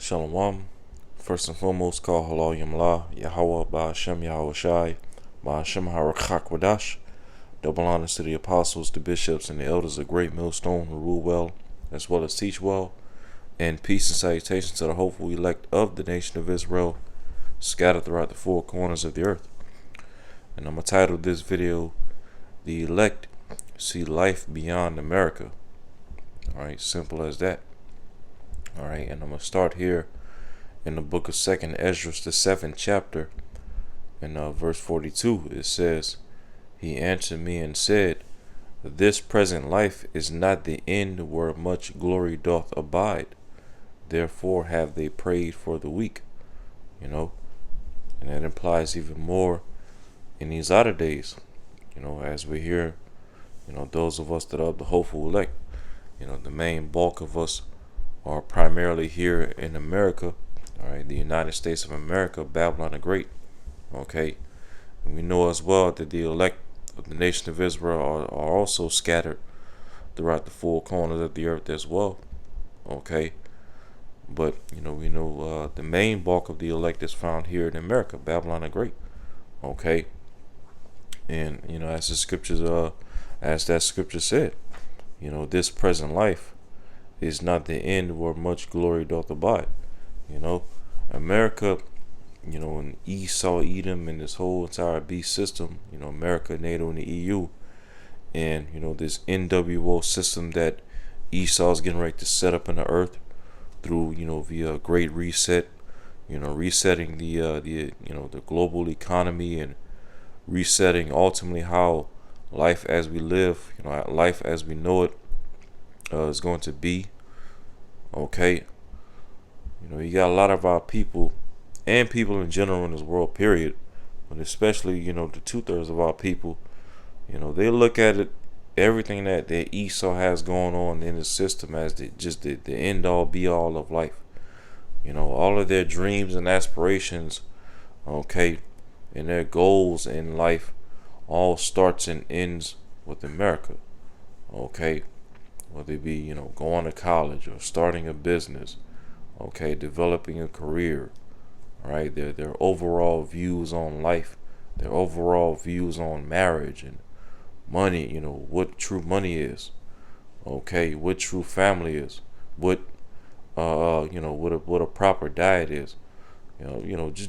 Shalom. First and foremost, call halal yamla, Yahweh, Ba'ashem, Yahweh Shai, Ba'ashem Harakak Wadash. Double honors to the apostles, the bishops, and the elders of Great Millstone who rule well, as well as teach well. And peace and salutations to the hopeful elect of the nation of Israel, scattered throughout the four corners of the earth. And I'm going to title this video, The Elect See Life Beyond America. Alright, simple as that. Alright, and I'm going to start here in the book of 2nd Ezra, the 7th chapter, in verse 42. It says, He answered me and said, This present life is not the end where much glory doth abide. Therefore have they prayed for the weak. And that implies even more in these latter days, as we hear, those of us that are the hopeful elect, the main bulk of us are primarily here in America, all right, the United States of America, Babylon the Great, okay. And we know as well that the elect of the nation of Israel are also scattered throughout the four corners of the earth as well, okay. But we know the main bulk of the elect is found here in America, Babylon the Great, okay. And as the scriptures, as that scripture said, this present life is not the end where much glory doth abide. America, and Esau, Edom, and this whole entire beast system, America, NATO, and the EU, and this NWO system that Esau's getting ready to set up in the earth through via Great Reset, resetting the global economy and resetting ultimately how life as we live, life as we know it is going to be. Okay, you got a lot of our people and people in general in this world, period, but especially the 2/3 of our people, they look at it, everything that Esau has going on in the system as the end all be all of life. All of their dreams and aspirations, okay, and their goals in life all starts and ends with America, okay. Whether it be going to college or starting a business, okay, developing a career, right? Their overall views on life, their overall views on marriage and money, what true money is, okay, what true family is, what what a proper diet is,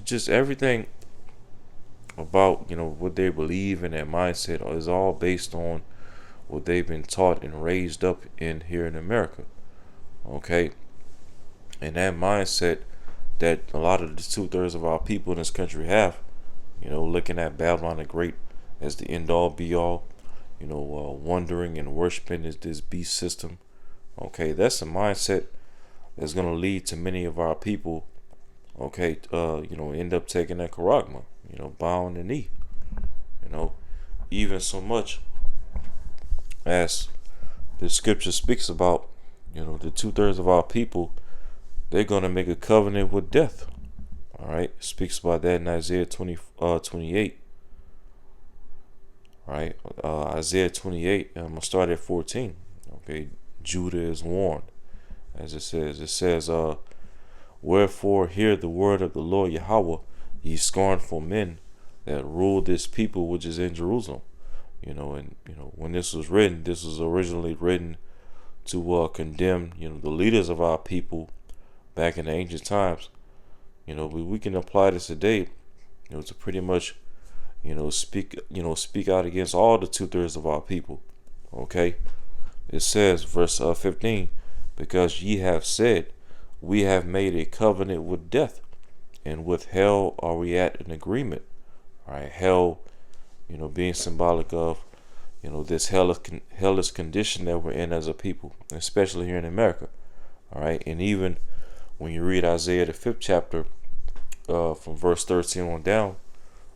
just everything about what they believe in, their mindset is all based on what they've been taught and raised up in here in America, okay. And that mindset that a lot of the 2/3 of our people in this country have, looking at Babylon the Great as the end all be all, wondering and worshiping this beast system, okay, that's a mindset that's going to lead to many of our people, okay, end up taking that charagma, bowing the knee, even so much as the scripture speaks about, the 2/3 of our people, they're going to make a covenant with death. All right, it speaks about that in Isaiah 28. All right, Isaiah 28. I'm gonna start at 14. Okay, Judah is warned, as it says. It says, "Wherefore hear the word of the Lord Yahweh, ye scornful men that rule this people which is in Jerusalem." When this was written, this was originally written to condemn, the leaders of our people back in the ancient times. We can apply this today, to pretty much, speak out against all the 2/3 of our people. Okay, it says, verse 15, because ye have said, we have made a covenant with death, and with hell are we at an agreement. All right, hell, being symbolic of, this hellish condition that we're in as a people, especially here in America. All right, and even when you read Isaiah the 5th chapter, from verse 13 on down,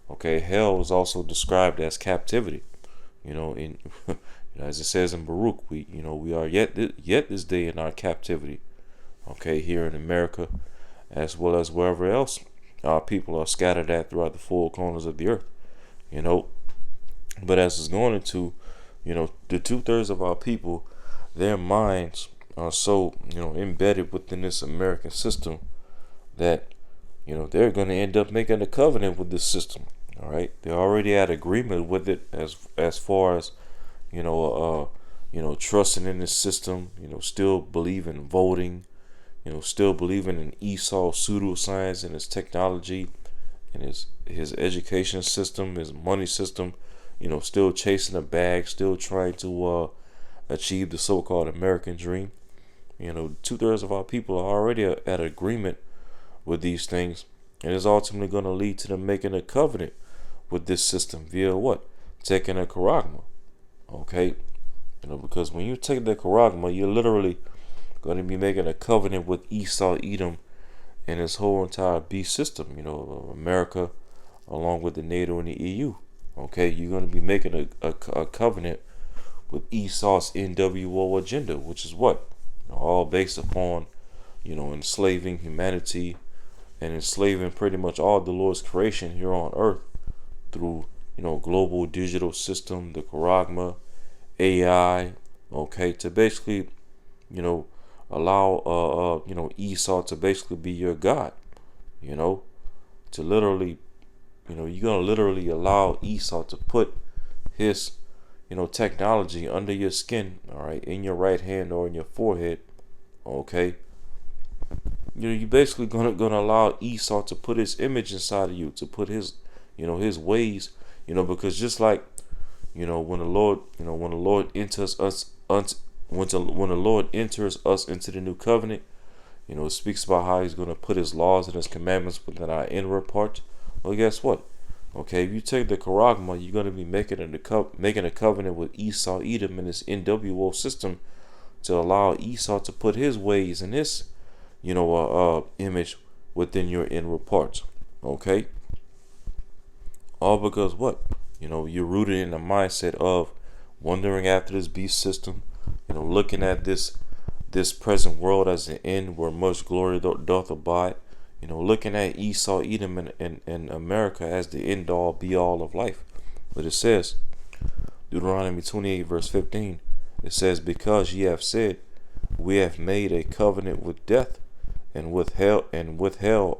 okay, hell is also described as captivity. In as it says in Baruch, we are yet this day in our captivity. Okay, here in America, as well as wherever else our people are scattered at throughout the four corners of the earth. But as it's going into, the 2/3 of our people, their minds are so, embedded within this American system, that, they're going to end up making a covenant with this system. All right, they already had agreement with it as far as trusting in this system. Still believing in voting. Still believing in Esau's pseudoscience and his technology and his education system, his money system. Still chasing a bag, still trying to achieve the so-called American dream. 2/3 of our people are already at agreement with these things, and it's ultimately going to lead to them making a covenant with this system via what? Taking a charagma. Okay, because when you take the charagma, you're literally going to be making a covenant with Esau, Edom, and his whole entire beast system. America, along with the NATO and the EU. Okay, you're going to be making a covenant with Esau's NWO agenda, which is what? All based upon, enslaving humanity and enslaving pretty much all the Lord's creation here on earth through, global digital system, the charagma, AI, okay, to basically, allow, Esau to basically be your God, to literally, you're going to literally allow Esau to put his, technology under your skin, all right, in your right hand or in your forehead, okay. You're basically gonna allow Esau to put his image inside of you, to put his, his ways, because just like, when the Lord enters us, when the Lord enters us into the new covenant, it speaks about how He's gonna put His laws and His commandments within our inward parts. Well, guess what? Okay, if you take the charagma, you're gonna be making a covenant with Esau, Edom, and this NWO system to allow Esau to put his ways and his, image within your inward parts. Okay, all because what? You're rooted in the mindset of wondering after this beast system. Looking at this present world as an end where much glory doth abide. Looking at Esau, Edom, and America as the end all be all of life. But it says, Deuteronomy 28 verse 15, it says, because ye have said, we have made a covenant with death, and with hell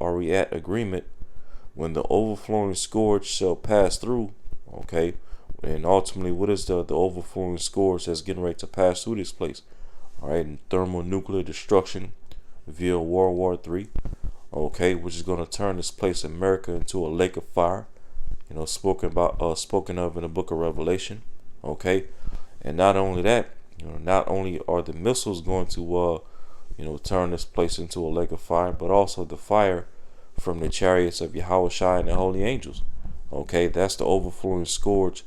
are we at agreement, when the overflowing scourge shall pass through. Okay, and ultimately, what is the overflowing scourge that's getting ready to pass through this place? All right, and thermonuclear destruction via World War III. Okay, which is going to turn this place, America, into a lake of fire. Spoken of in the book of Revelation. Okay, and not only that, not only are the missiles going to turn this place into a lake of fire, but also the fire from the chariots of Yahushua and the holy angels. Okay, that's the overflowing scourge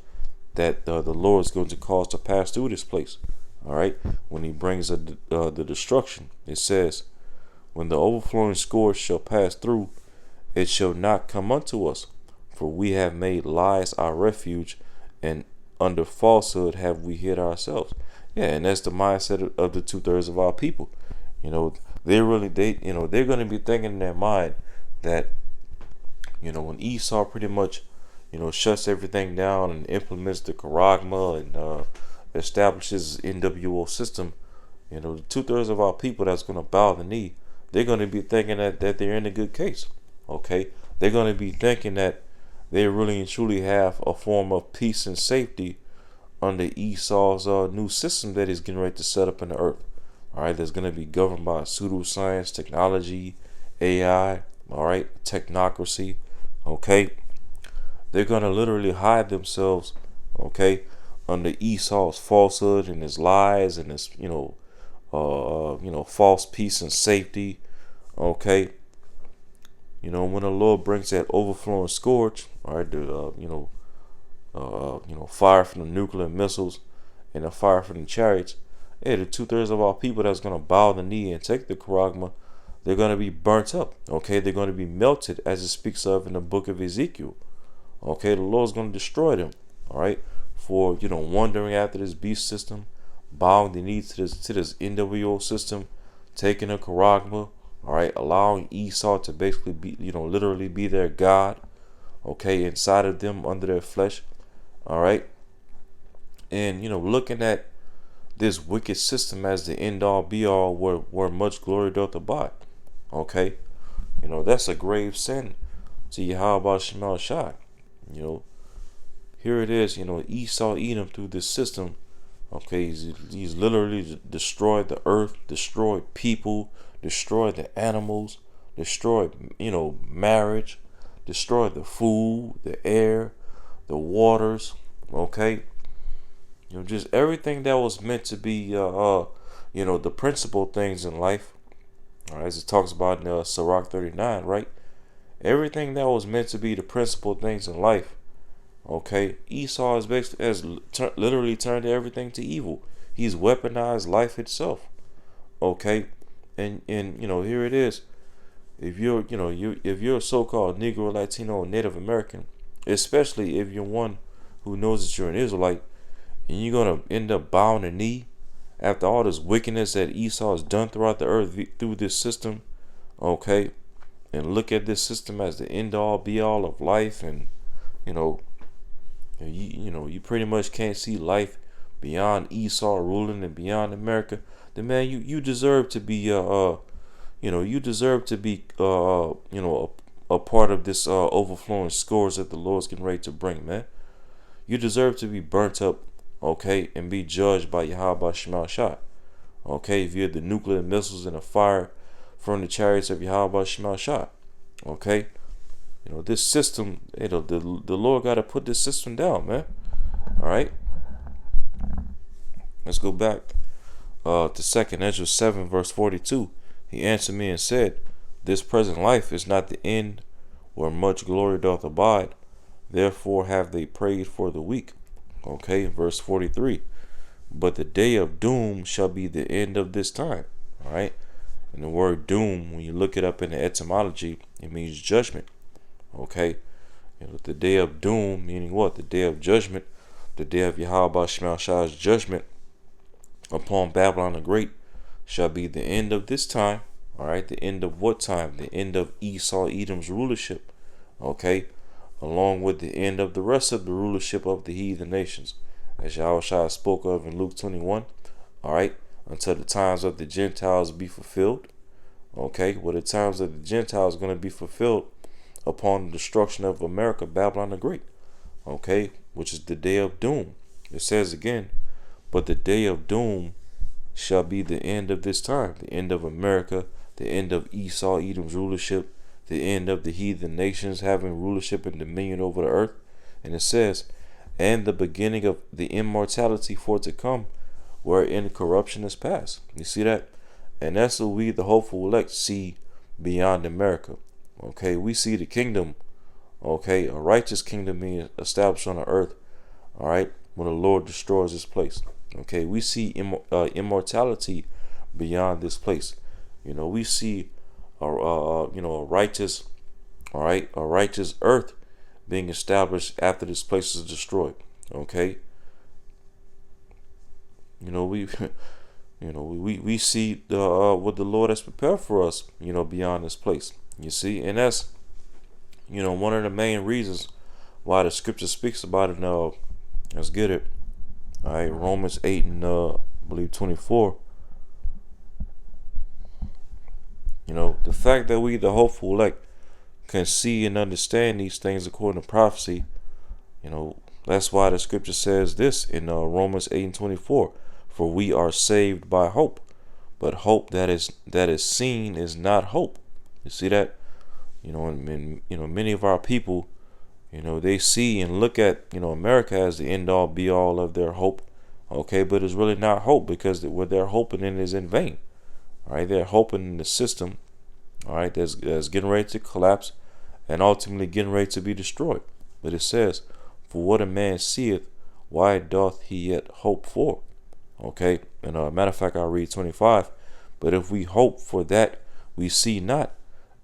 that the Lord is going to cause to pass through this place. All right, when He brings the destruction, it says, when the overflowing scourge shall pass through, it shall not come unto us, for we have made lies our refuge, and under falsehood have we hid ourselves. Yeah, and that's the mindset of the 2/3 of our people. They're going to be thinking in their mind that, when Esau pretty much, shuts everything down and implements the charagma and establishes NWO system, the 2/3 of our people that's going to bow the knee, they're going to be thinking that they're in a good case. Okay, they're going to be thinking that they really and truly have a form of peace and safety under Esau's new system that he's getting ready to set up in the earth. All right, that's going to be governed by pseudoscience, technology, AI. All right, technocracy. Okay, they're going to literally hide themselves. Okay, under Esau's falsehood and his lies and his false peace and safety. Okay, when the Lord brings that overflowing scourge, all right, the fire from the nuclear missiles and the fire from the chariots, hey, the 2/3 of our people that's gonna bow the knee and take the charagma, they're gonna be burnt up. Okay, they're gonna be melted, as it speaks of in the book of Ezekiel. Okay, the Lord's gonna destroy them. All right, for wandering after this beast system, bowing the knee to this NWO system, taking a charagma. All right, allowing Esau to basically be, literally be their God. Okay, inside of them, under their flesh. All right, and looking at this wicked system as the end all be all, where much glory doth abide. Okay, That's a grave sin to Yahweh Shemal Shai. You know, here it is, Esau Edom through this system. Okay, he's literally destroyed the earth, destroyed people, destroyed the animals, destroyed, marriage, destroyed the food, the air, the waters. Okay, just everything that was meant to be, the principal things in life. All right, as it talks about in Sirach 39, right? Everything that was meant to be the principal things in life. Okay, Esau has literally turned everything to evil. He's weaponized life itself. Okay, and here it is. If you're a so-called Negro, Latino, or Native American, especially if you're one who knows that you're an Israelite, and you're gonna end up bowing the knee after all this wickedness that Esau has done throughout the earth through this system, okay, and look at this system as the end all be all of life, and you know you pretty much can't see life beyond Esau ruling and beyond America, then man, you deserve to be you deserve to be a part of this overflowing scores that the Lord's getting ready to bring, man. You deserve to be burnt up, okay, and be judged by Yahweh Shemal Shai. Okay, if you're the nuclear missiles and the fire from the chariots of Yahweh Shemal Shai. Okay, this system, the Lord got to put this system down, man. All right, let's go back to 2nd Ezra 7 verse 42. He answered me and said, this present life is not the end where much glory doth abide. Therefore have they prayed for the weak. Okay, verse 43. But the day of doom shall be the end of this time. All right, and the word doom, when you look it up in the etymology, it means judgment. Okay, the day of doom meaning what? The day of judgment, the day of Yahweh Shemal Shai's judgment upon Babylon the Great shall be the end of this time. All right, the end of what time? The end of Esau Edom's rulership. Okay, along with the end of the rest of the rulership of the heathen nations, as Yahushua spoke of in Luke 21. All right, until the times of the Gentiles be fulfilled. Okay, well, the times of the Gentiles are going to be fulfilled upon the destruction of America, Babylon the Great. Okay, which is the day of doom. It says again, but the day of doom shall be the end of this time, the end of America, the end of Esau Edom's rulership, the end of the heathen nations having rulership and dominion over the earth. And it says, and the beginning of the immortality for to come, wherein corruption is past. You see that? And that's what we, the hopeful elect, see beyond America. Okay, we see the kingdom, okay, a righteous kingdom being established on the earth, all right, when the Lord destroys this place. Okay, we see immortality beyond this place. We see a righteous, all right, a righteous earth being established after this place is destroyed. Okay, we we see what the Lord has prepared for us, beyond this place. You see, and that's one of the main reasons why the scripture speaks about it. Now, let's get it. All right, Romans 8 and I believe 24. The fact that we, the hopeful elect, can see and understand these things according to prophecy, that's why the scripture says this in Romans 8 and 24. For we are saved by hope, but hope that is seen is not hope. You see that? And many of our people, they see and look at, America as the end all be all of their hope. Okay, but it's really not hope, because what they're hoping in is in vain. All right, they're hoping in the system, all right, that's getting ready to collapse and ultimately getting ready to be destroyed. But it says, for what a man seeth, why doth he yet hope for? Okay, and matter of fact, I'll read 25. But if we hope for that we see not,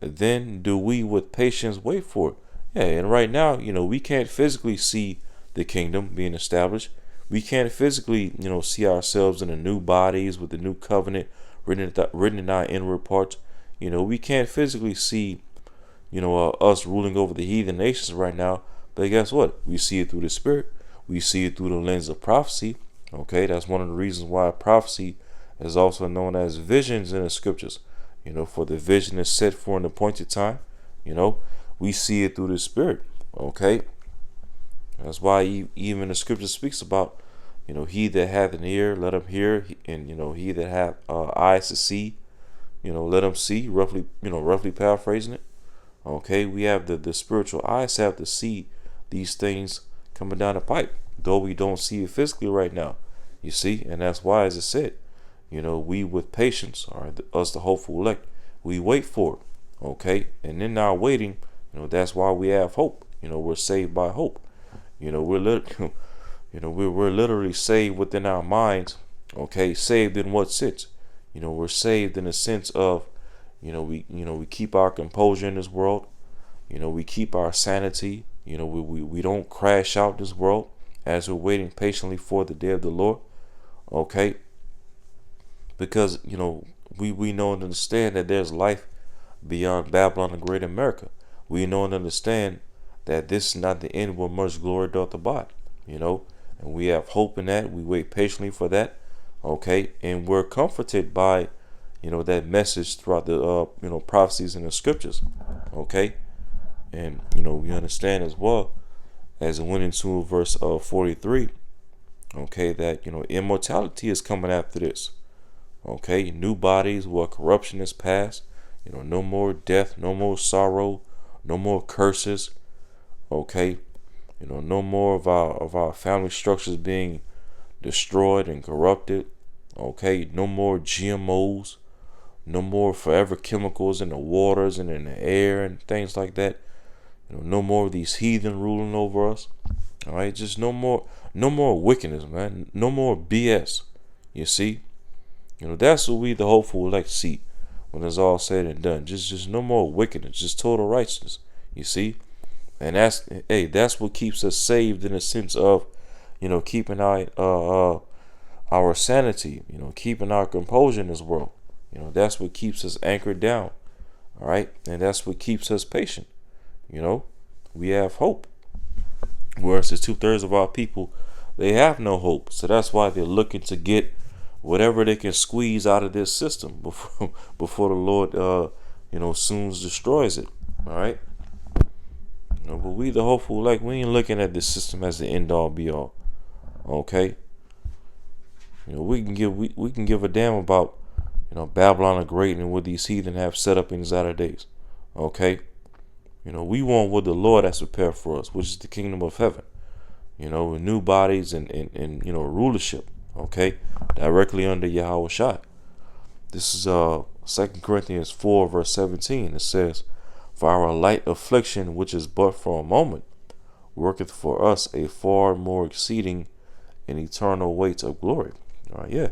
then do we with patience wait for it. Yeah, and right now, we can't physically see the kingdom being established. We can't physically, see ourselves in the new bodies with the new covenant written in our inward parts. We can't physically see, us ruling over the heathen nations right now. But guess what? We see it through the Spirit. We see it through the lens of prophecy. Okay, that's one of the reasons why prophecy is also known as visions in the scriptures. For the vision is set for an appointed time. You know, we see it through the Spirit. Okay, that's why even the Scripture speaks about, he that hath an ear, let him hear, and he that hath eyes to see, let him see. Roughly paraphrasing it. Okay, we have the spiritual eyes have to see these things coming down the pipe, though we don't see it physically right now. You see, and that's why, as it said, we with patience, or us the hopeful elect, we wait for it. Okay, and in our waiting, that's why we have hope. We're saved by hope. We're literally saved within our minds. Okay, saved in what sense? We're saved in the sense of, we keep our composure in this world. We keep our sanity. We don't crash out this world as we're waiting patiently for the day of the Lord. Okay, because we know and understand that there's life beyond Babylon the Great America. We know and understand that this is not the end where much glory doth abide. And we have hope in that. We wait patiently for that. Okay, and we're comforted by that message throughout the prophecies in the scriptures. Okay, and we understand as well, as it went into verse 43. Okay, that immortality is coming after this. Okay, new bodies where corruption is past. No more death, no more sorrow, no more curses. Okay, no more of our family structures being destroyed and corrupted. Okay, no more GMOs, no more forever chemicals in the waters and in the air and things like that. No more of these heathen ruling over us. All right, just no more wickedness, man. No more BS. You see, that's what we, the hopeful elect, see when it's all said and done. Just no more wickedness, just total righteousness. You see, and that's what keeps us saved in the sense of, keeping our sanity, keeping our composure in this world. That's what keeps us anchored down. All right, and that's what keeps us patient. We have hope. Whereas the 2/3 of our people, they have no hope. So that's why they're looking to get whatever they can squeeze out of this system before the Lord, soon destroys it. All right. But we, the hopeful, we ain't looking at this system as the end all be all. Okay. We can give a damn about, Babylon the Great and what these heathen have set up in these latter days. Okay. We want what the Lord has prepared for us, which is the kingdom of heaven. With new bodies and rulership. Okay, directly under Yahweh Shai. This is 2 Corinthians 4 verse 17. It says, "For our light affliction, which is but for a moment, worketh for us a far more exceeding and eternal weight of glory." All right, yeah,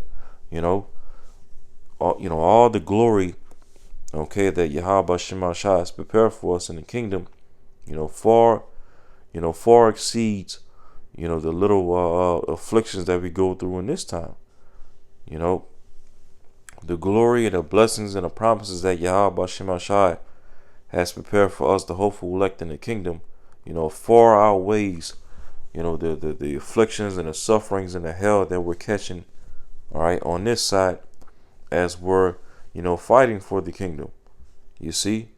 all the glory, okay, that Yahweh Shema Shai has prepared for us in the kingdom, far exceeds, the little afflictions that we go through in this time. The glory and the blessings and the promises that Yahweh Shema Shai has prepared for us, the hopeful elect in the kingdom, far outweighs, the afflictions and the sufferings and the hell that we're catching, all right, on this side, as we're, fighting for the kingdom. You see,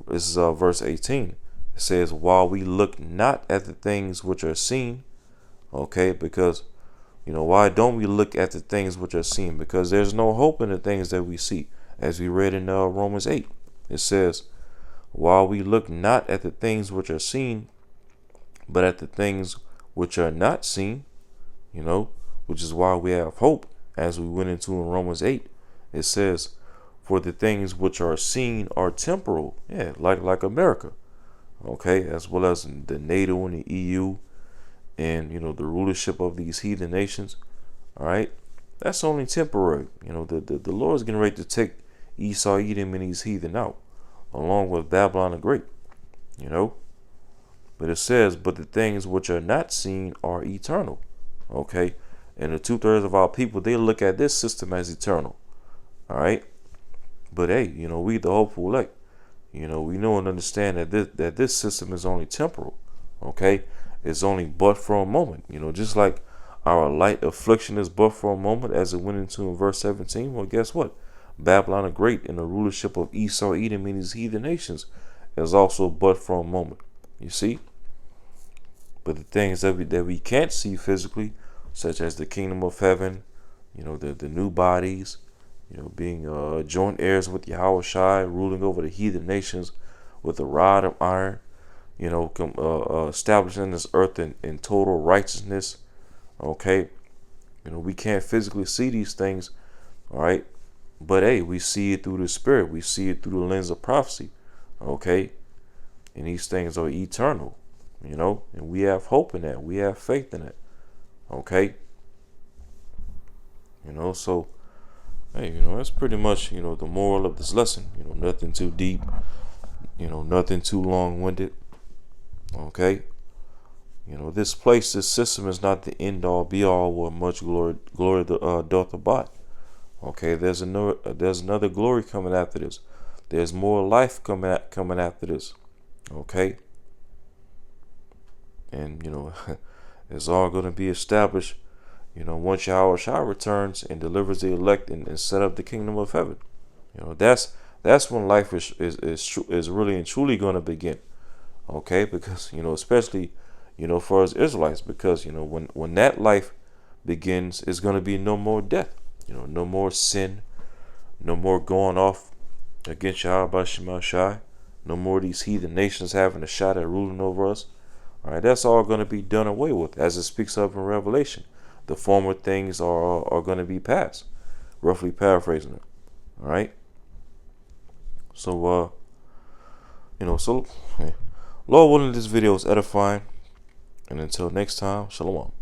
this is verse 18. It says, "While we look not at the things which are seen," okay, because, why don't we look at the things which are seen? Because there's no hope in the things that we see. As we read in Romans 8, it says, "While we look not at the things which are seen, but at the things which are not seen," which is why we have hope. As we went into in Romans 8, it says, "For the things which are seen are temporal," yeah, like America, okay, as well as the NATO and the EU, and the rulership of these heathen nations. All right, that's only temporary. The Lord's getting ready to take Esau, Edom, and these heathen out, along with Babylon the Great. But it says, "But the things which are not seen are eternal." Okay, and the 2/3 of our people, they look at this system as eternal. All right, but hey, we, the hopeful elect, we know and understand that this system is only temporal. Okay, it's only but for a moment. Just like our light affliction is but for a moment, as it went into in verse 17. Well, guess what? Babylon the Great and the rulership of Esau, Edom, and these heathen nations is also but for a moment. You see? But the things that we can't see physically, such as the kingdom of heaven, the new bodies, being joint heirs with Yahweh Shai, ruling over the heathen nations with a rod of iron, establishing this earth in total righteousness. Okay, we can't physically see these things, all right, but hey, we see it through the spirit. We see it through the lens of prophecy. Okay, and these things are eternal, and we have hope in that. We have faith in it. Okay, so hey, that's pretty much the moral of this lesson. Nothing too deep, nothing too long-winded. Okay, this place, this system is not the end all be all where much glory doth abide. Okay, there's another glory coming after this. There's more life coming after this. Okay, and it's all going to be established. Once Yahweh Shah returns and delivers the elect and set up the kingdom of heaven. That's when life is really and truly going to begin. Okay, because especially for us Israelites, because when that life begins, it's going to be no more death. No more sin, no more going off against Yahweh Shema Shai, no more of these heathen nations having a shot at ruling over us. All right, that's all going to be done away with, as it speaks of in Revelation. The former things are going to be past, roughly paraphrasing it. All right. So Lord willing, this video is edifying, and until next time, shalom.